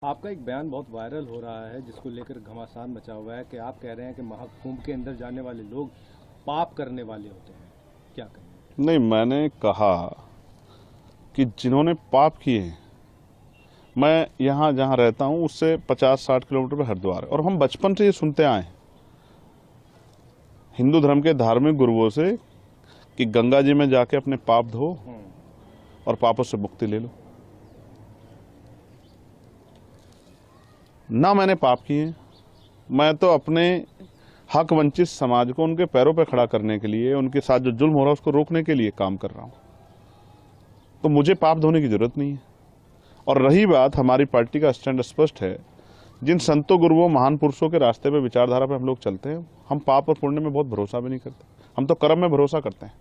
आपका एक बयान बहुत वायरल हो रहा है जिसको लेकर घमासान मचा हुआ है कि आप कह रहे हैं कि महाकुंभ के अंदर जाने वाले लोग पाप करने वाले होते हैं। क्या कहें? नहीं, मैंने कहा कि जिन्होंने पाप किए हैं, मैं यहाँ जहाँ रहता हूँ उससे 50-60 किलोमीटर पे हरिद्वार है और हम बचपन से ये सुनते आए हैं हिंदू धर्म के धार्मिक गुरुओं से कि गंगा जी में जाके अपने पाप धो और पापों से मुक्ति ले लो। ना मैंने पाप किए, मैं तो अपने हक वंचित समाज को उनके पैरों पर खड़ा करने के लिए, उनके साथ जो जुल्म हो रहा है उसको रोकने के लिए काम कर रहा हूँ। तो मुझे पाप धोने की जरूरत नहीं है। और रही बात, हमारी पार्टी का स्टैंड स्पष्ट है। जिन संतों गुरुओं महान पुरुषों के रास्ते पे, विचारधारा पे हम लोग चलते हैं, हम पाप और पुण्य में बहुत भरोसा भी नहीं करते, हम तो कर्म में भरोसा करते हैं।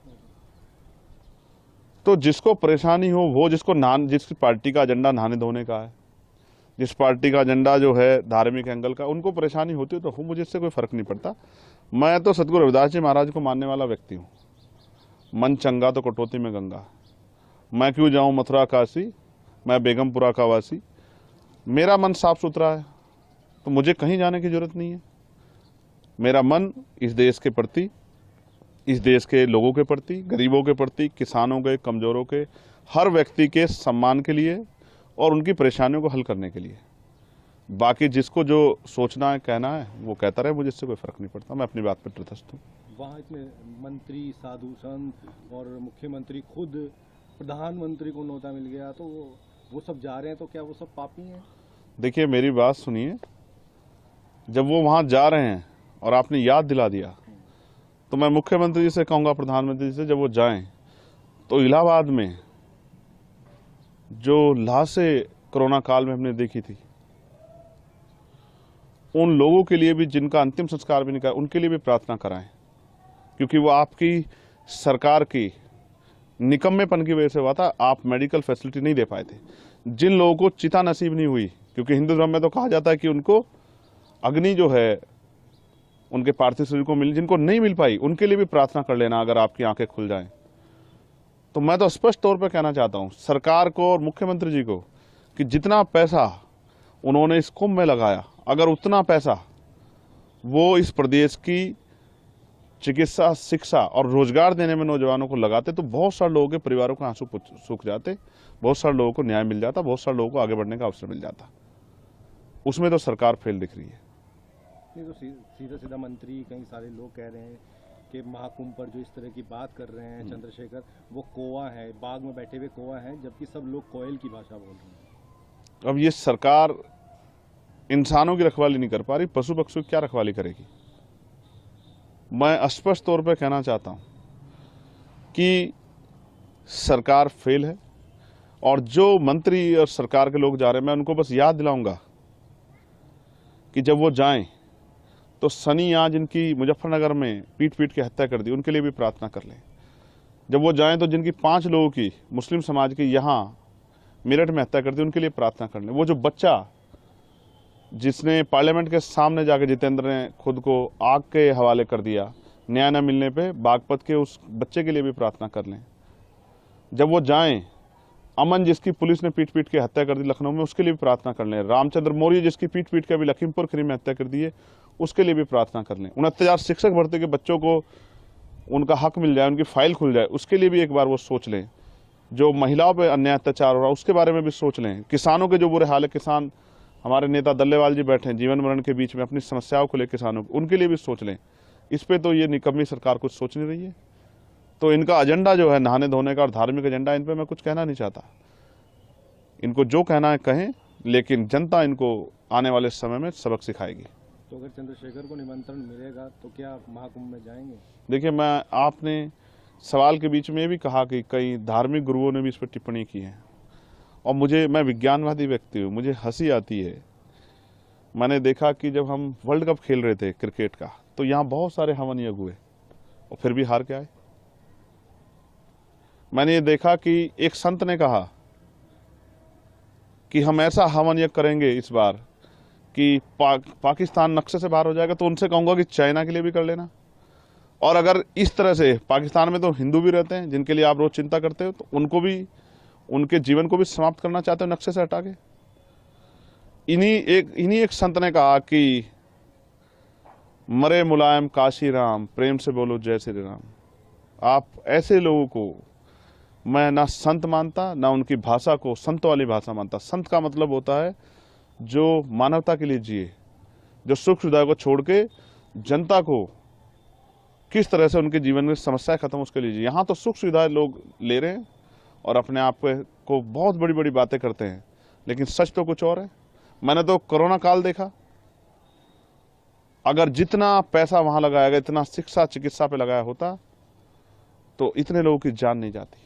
तो जिसको परेशानी हो वो, जिसकी पार्टी का एजेंडा नहाने धोने का है, जिस पार्टी का एजेंडा जो है धार्मिक एंगल का, उनको परेशानी होती है तो हो, मुझे इससे कोई फर्क नहीं पड़ता। मैं तो सतगुरु रविदास जी महाराज को मानने वाला व्यक्ति हूँ। मन चंगा तो कटौती में गंगा। मैं क्यों जाऊं मथुरा काशी, मैं बेगमपुरा का वासी। मेरा मन साफ सुथरा है तो मुझे कहीं जाने की जरूरत नहीं है। मेरा मन इस देश के प्रति, इस देश के लोगों के प्रति, गरीबों के प्रति, किसानों के, कमजोरों के, हर व्यक्ति के सम्मान के लिए और उनकी परेशानियों को हल करने के लिए। बाकी जिसको जो सोचना है, कहना है, वो कहता रहे, मुझे इससे कोई फर्क नहीं पड़ता। मैं अपनी बात पर तटस्थ हूँ। वहाँ इतने मंत्री, साधु संत और मुख्यमंत्री, खुद प्रधानमंत्री को न्योता मिल गया, तो वो सब जा रहे हैं, तो क्या वो सब पापी हैं? देखिए, मेरी बात सुनिए। जब वो वहां जा रहे हैं और आपने याद दिला दिया, तो मैं मुख्यमंत्री जी से कहूंगा, प्रधानमंत्री जी से, जब वो जाएं तो इलाहाबाद में जो लाशें कोरोना काल में हमने देखी थी, उन लोगों के लिए भी, जिनका अंतिम संस्कार भी नहीं करा, उनके लिए भी प्रार्थना कराएं। क्योंकि वो आपकी सरकार की निकम्मेपन की वजह से हुआ था। आप मेडिकल फैसिलिटी नहीं दे पाए थे। जिन लोगों को चिता नसीब नहीं हुई, क्योंकि हिंदू धर्म में तो कहा जाता है कि उनको अग्नि जो है उनके पार्थिव शरीर को मिल, जिनको नहीं मिल पाई उनके लिए भी प्रार्थना कर लेना, अगर आपकी आंखें खुल जाएं। तो मैं तो स्पष्ट तौर पर कहना चाहता हूं सरकार को और मुख्यमंत्री जी को कि जितना पैसा उन्होंने इस कुंभ में लगाया, अगर उतना पैसा वो इस प्रदेश की चिकित्सा, शिक्षा और रोजगार देने में नौजवानों को लगाते, तो बहुत सारे लोगों के परिवारों के आंसू सूख जाते, बहुत सारे लोगों को न्याय मिल जाता, बहुत सारे लोगों को आगे बढ़ने का अवसर मिल जाता। उसमें तो सरकार फेल दिख रही है। नहीं तो सीधा सीधा मंत्री, कई सारे लोग कह रहे हैं कि महाकुंभ पर जो इस तरह की बात कर रहे हैं चंद्रशेखर, वो कौवा है, बाग में बैठे हुए कौवा हैं, जबकि सब लोग कोयल की भाषा बोल रहे हैं। अब ये सरकार इंसानों की रखवाली नहीं कर पा रही, पशु पक्षियों की क्या रखवाली करेगी? मैं स्पष्ट तौर पर कहना चाहता हूं कि सरकार फेल है। और जो मंत्री और सरकार के लोग जा रहे हैं, मैं उनको बस याद दिलाऊंगा कि जब वो जाएं तो सनी आज जिनकी मुजफ्फरनगर में पीट पीट के हत्या कर दी, उनके लिए भी प्रार्थना कर लें। जब वो जाएं तो जिनकी 5 लोगों की, मुस्लिम समाज की, यहाँ मेरठ में हत्या कर दी, उनके लिए प्रार्थना कर लें। वो जो बच्चा जिसने पार्लियामेंट के सामने जाकर जितेंद्र ने खुद को आग के हवाले कर दिया न्याय न मिलने पे, बागपत के, उस बच्चे के लिए भी प्रार्थना कर लें। जब वो जाएं, अमन जिसकी पुलिस ने पीट पीट के हत्या कर दी लखनऊ में, उसके लिए भी प्रार्थना कर लें। रामचंद्र मौर्य जिसकी पीट पीट के अभी लखीमपुर खीरी में हत्या कर दी है, उसके लिए भी प्रार्थना कर लें। 69,000 शिक्षक भर्ती के बच्चों को उनका हक मिल जाए, उनकी फाइल खुल जाए, उसके लिए भी एक बार वो सोच लें। जो महिलाओं पर अन्याय अत्याचार हो रहा है, उसके बारे में भी सोच लें। किसानों के जो बुरे हाल है, किसान, हमारे नेता दल्लेवाल जी बैठे हैं जीवन मरण के बीच में, अपनी समस्याओं को लेकर किसानों, उनके लिए भी सोच लें। इस पे तो ये निकम्मी सरकार कुछ सोच नहीं रही है। तो इनका एजेंडा जो है नहाने धोने का और धार्मिक एजेंडा, इन पे मैं कुछ कहना नहीं चाहता। इनको जो कहना है कहें, लेकिन जनता इनको आने वाले समय में सबक सिखाएगी। तो अगर चंद्रशेखर को निमंत्रण मिलेगा तो क्या आप महाकुंभ में जाएंगे? देखिए, आपने सवाल के बीच में ये भी कहा कि कई धार्मिक गुरुओं ने भी इस पर टिप्पणी की है, और मैं विज्ञानवादी व्यक्ति हूँ, मुझे हंसी आती है। मैंने देखा कि जब हम वर्ल्ड कप खेल रहे थे क्रिकेट का, तो यहाँ बहुत सारे हवन यज्ञ हुए और फिर भी हार के आए। मैंने ये देखा कि एक संत ने कहा कि हम ऐसा हवन यज्ञ करेंगे इस बार कि पाकिस्तान नक्शे से बाहर हो जाएगा। तो उनसे कहूंगा कि चाइना के लिए भी कर लेना। और अगर इस तरह से, पाकिस्तान में तो हिंदू भी रहते हैं जिनके लिए आप रोज चिंता करते हो, तो उनको भी, उनके जीवन को भी समाप्त करना चाहते हो नक्शे से हटा के। इन्हीं एक संत ने कहा कि मरे मुलायम काशी राम, प्रेम से बोलो जय श्री राम। आप ऐसे लोगों को मैं ना संत मानता, ना उनकी भाषा को संत वाली भाषा मानता। संत का मतलब होता है जो मानवता के लिए जिए, जो सुख सुविधा को छोड़ के जनता को किस तरह से उनके जीवन में समस्याएं खत्म उसके लिए जिए। यहाँ तो सुख सुविधाएं लोग ले रहे हैं और अपने आप को बहुत बड़ी बड़ी बातें करते हैं, लेकिन सच तो कुछ और है। मैंने तो कोरोना काल देखा, अगर जितना पैसा वहां लगाया गया, इतना शिक्षा चिकित्सा पे लगाया होता तो इतने लोगों की जान नहीं जाती।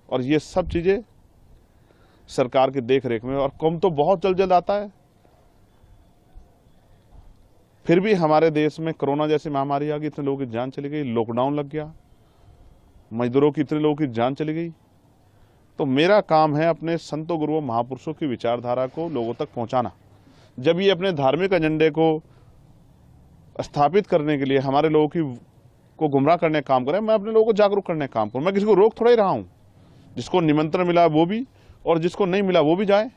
और ये सब चीजें सरकार की देख रेख में, और कम तो बहुत जल्द जल्द आता है। फिर भी हमारे देश में कोरोना जैसी महामारी आ गई, इतने लोगों की जान चली गई, लॉकडाउन लग गया, मजदूरों की इतने लोगों की जान चली गई। तो मेरा काम है अपने संतों गुरुओं महापुरुषों की विचारधारा को लोगों तक पहुंचाना। जब ये अपने धार्मिक एजेंडे को स्थापित करने के लिए हमारे लोगों को गुमराह करने का काम करें, मैं अपने लोगों को जागरूक करने का काम करूं। मैं किसी को रोक थोड़ा ही रहा हूं, जिसको निमंत्रण मिला वो भी और जिसको नहीं मिला वो भी जाए।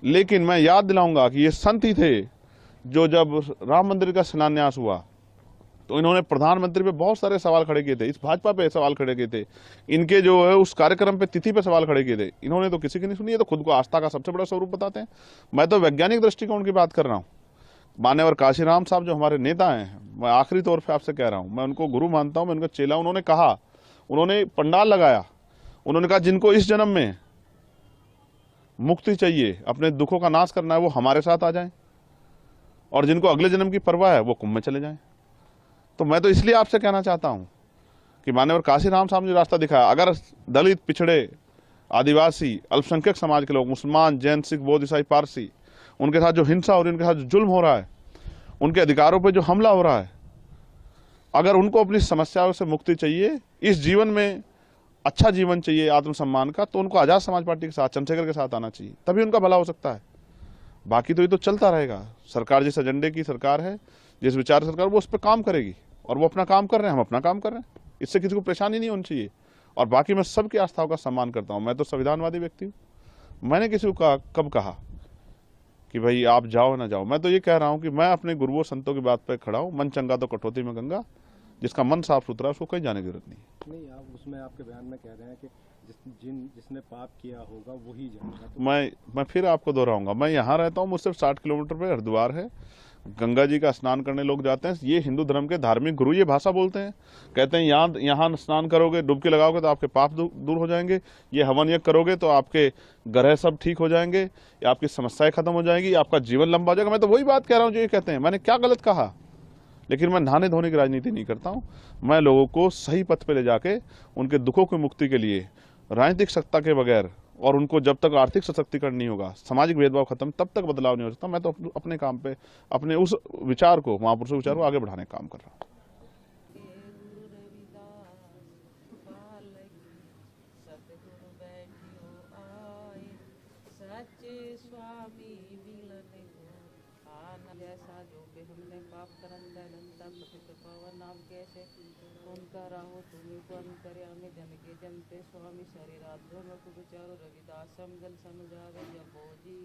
लेकिन मैं याद दिलाऊंगा कि ये संत ही थे जो जब राम मंदिर का शिलान्यास हुआ तो इन्होंने प्रधानमंत्री पे बहुत सारे सवाल खड़े किए थे, इस भाजपा पे सवाल खड़े किए थे, इनके जो है उस कार्यक्रम पे तिथि पे सवाल खड़े किए थे। इन्होंने तो किसी की नहीं सुनी है, तो खुद को आस्था का सबसे बड़ा स्वरूप बताते हैं। मैं तो वैज्ञानिक दृष्टिकोण की बात कर रहा हूँ। मान्यवर काशीराम साहब जो हमारे नेता हैं, मैं आखिरी तौर पर आपसे कह रहा हूँ, मैं उनको गुरु मानता हूँ, मैं उनका चेला। उन्होंने कहा, उन्होंने पंडाल लगाया, उन्होंने कहा जिनको इस जन्म में मुक्ति चाहिए, अपने दुखों का नाश करना है, वो हमारे साथ आ जाएं, और जिनको अगले जन्म की परवाह है वो कुंभ में चले जाएं। तो मैं तो इसलिए आपसे कहना चाहता हूं कि मान्यवर काशीराम साहब ने रास्ता दिखाया। अगर दलित, पिछड़े, आदिवासी, अल्पसंख्यक समाज के लोग, मुसलमान, जैन, सिख, बौद्ध, ईसाई, पारसी, उनके साथ जो हिंसा हो रही है, उनके साथ जो जुल्म हो रहा है, उनके अधिकारों पर जो हमला हो रहा है, अगर उनको अपनी समस्याओं से मुक्ति चाहिए, इस जीवन में अच्छा जीवन चाहिए आत्मसम्मान का, तो उनको आजाद समाज पार्टी के साथ, चंद्रशेखर के साथ आना चाहिए, तभी उनका भला हो सकता है। बाकी तो ये तो चलता रहेगा। सरकार जिस एजेंडे की सरकार है, जिस विचार सरकार, वो उस पर काम करेगी, और वो अपना काम कर रहे हैं, हम अपना काम कर रहे हैं। इससे किसी को परेशानी नहीं होनी चाहिए। और बाकी मैं सबकी आस्थाओं का सम्मान करता हूं। मैं तो संविधानवादी व्यक्ति हूं। मैंने किसी को कब कहा कि भाई आप जाओ ना जाओ। मैं तो ये कह रहा हूं कि मैं अपने गुरुओं संतों की बात पर खड़ा हूं। मन चंगा तो कटौती में गंगा, जिसका मन साफ सुथरा है उसको कहीं जाने की जरूरत नहीं। आप उसमें आपके बयान में कह रहे हैं कि जिसने पाप किया होगा वही जाएगा। तो मैं फिर आपको दोहराऊंगा, मैं यहाँ रहता हूँ, मुझसे 60 किलोमीटर पे हरिद्वार है, गंगा जी का स्नान करने लोग जाते हैं। ये हिंदू धर्म के धार्मिक गुरु ये भाषा बोलते हैं, कहते हैं यहाँ स्नान करोगे, डुबकी लगाओगे तो आपके पाप दूर हो जाएंगे, ये हवन यज्ञ करोगे तो आपके ग्रह सब ठीक हो जाएंगे, या आपकी समस्याएं खत्म हो जाएंगी, आपका जीवन लंबा हो जाएगा। मैं तो वही बात कह रहा हूँ जो ये कहते हैं। मैंने क्या गलत कहा? लेकिन मैं नहाने धोने की राजनीति नहीं करता हूँ। मैं लोगों को सही पथ पे ले जाके उनके दुखों की मुक्ति के लिए राजनीतिक सत्ता के बगैर, और उनको जब तक आर्थिक सशक्तिकरण नहीं होगा, सामाजिक भेदभाव खत्म, तब तक बदलाव नहीं हो सकता। मैं तो अपने काम पे, अपने उस विचार को, महापुरुषों विचार को आगे बढ़ाने का काम कर रहा हूँ। जैसा जो कि हमने पाप करन दंता पतित पवन आप कैसे उनका राहो तुम्हें को अंतर्यामी जन के जनते स्वामी शरीराध्य में विचारो रविदासम जल समझावे जब जी